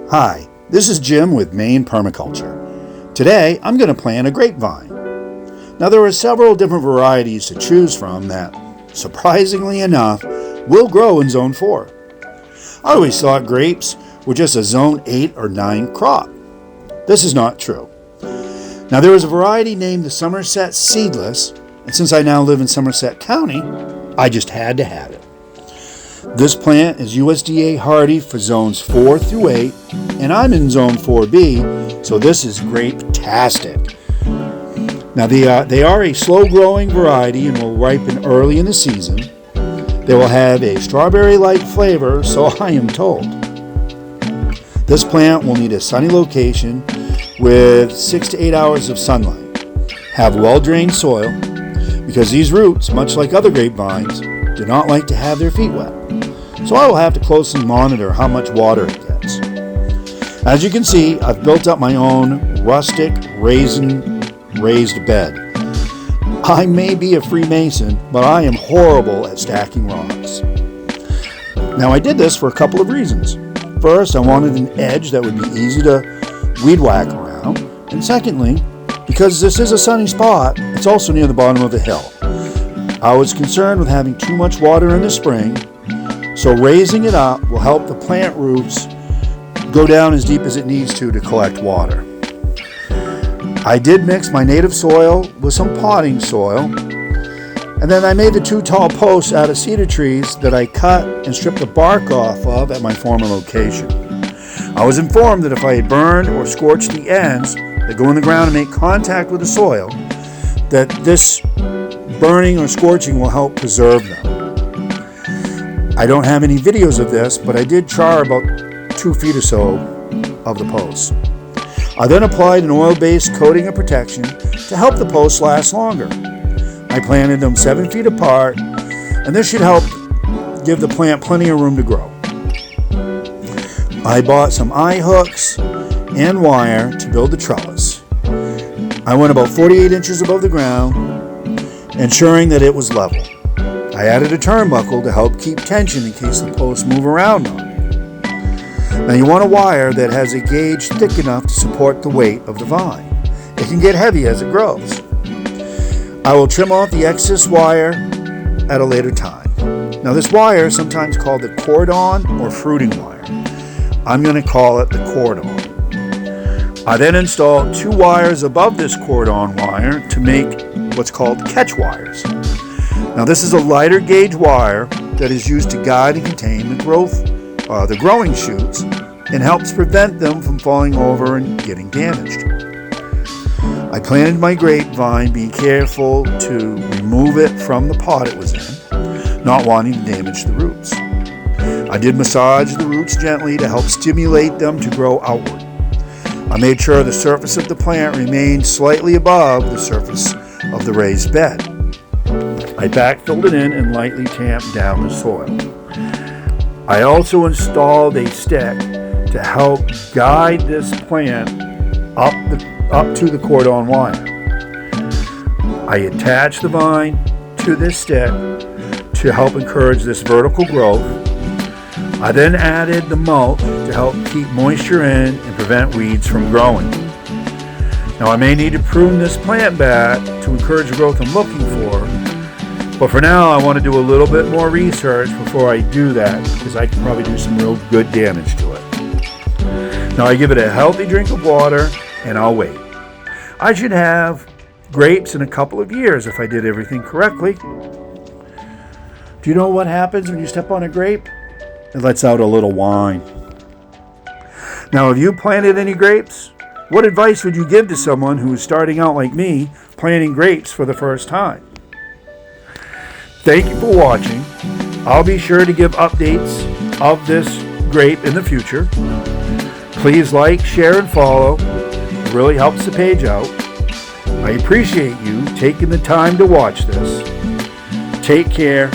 Hi, this is Jim with Maine Permaculture. Today I'm going to plant a grapevine. Now there are several different varieties to choose from that, surprisingly enough, will grow in Zone 4. I always thought grapes were just a Zone 8 or 9 crop. This is not true. Now there is a variety named the Somerset seedless, and since I now live in Somerset County, I just had to have it. This plant is USDA hardy for zones 4 through 8, and I'm in zone 4B, so this is grape-tastic. Now they are a slow-growing variety and will ripen early in the season. They will have a strawberry-like flavor, so I am told. This plant will need a sunny location with 6 to 8 hours of sunlight. Have well-drained soil, because these roots, much like other grapevines, do not like to have their feet wet. So I will have to closely monitor how much water it gets. As you can see, I've built up my own rustic raised bed. I may be a Freemason, but I am horrible at stacking rocks. Now I did this for a couple of reasons. First, I wanted an edge that would be easy to weed whack around. And secondly, because this is a sunny spot, it's also near the bottom of the hill. I was concerned with having too much water in the spring, so raising it up will help the plant roots go down as deep as it needs to collect water. I did mix my native soil with some potting soil, and then I made the 2 tall posts out of cedar trees that I cut and stripped the bark off of at my former location. I was informed that if I had burned or scorched the ends that go in the ground and make contact with the soil, that this burning or scorching will help preserve them. I don't have any videos of this, but I did char about 2 feet or so of the posts. I then applied an oil-based coating of protection to help the posts last longer. I planted them 7 feet apart, and this should help give the plant plenty of room to grow. I bought some eye hooks and wire to build the trellis. I went about 48 inches above the ground, ensuring that it was level. I added a turnbuckle to help keep tension in case the posts move around on me. Now you want a wire that has a gauge thick enough to support the weight of the vine. It can get heavy as it grows. I will trim off the excess wire at a later time. Now this wire is sometimes called the cordon or fruiting wire. I'm going to call it the cordon. I then installed 2 wires above this cordon wire to make what's called catch wires. Now this is a lighter gauge wire that is used to guide and contain the growing shoots and helps prevent them from falling over and getting damaged. I planted my grapevine, being careful to remove it from the pot it was in, not wanting to damage the roots. I did massage the roots gently to help stimulate them to grow outward. I made sure the surface of the plant remained slightly above the surface of the raised bed. I backfilled it in and lightly tamped down the soil. I also installed a stick to help guide this plant up to the cordon wire. I attached the vine to this stick to help encourage this vertical growth. I then added the mulch to help keep moisture in and prevent weeds from growing. Now I may need to prune this plant back to encourage the growth I'm looking for, but for now I want to do a little bit more research before I do that, because I can probably do some real good damage to it. Now I give it a healthy drink of water and I'll wait. I should have grapes in a couple of years if I did everything correctly. Do you know what happens when you step on a grape? It lets out a little wine. Now have you planted any grapes? What advice would you give to someone who is starting out like me, planting grapes for the first time? Thank you for watching. I'll be sure to give updates of this grape in the future. Please like, share, and follow. It really helps the page out. I appreciate you taking the time to watch this. Take care.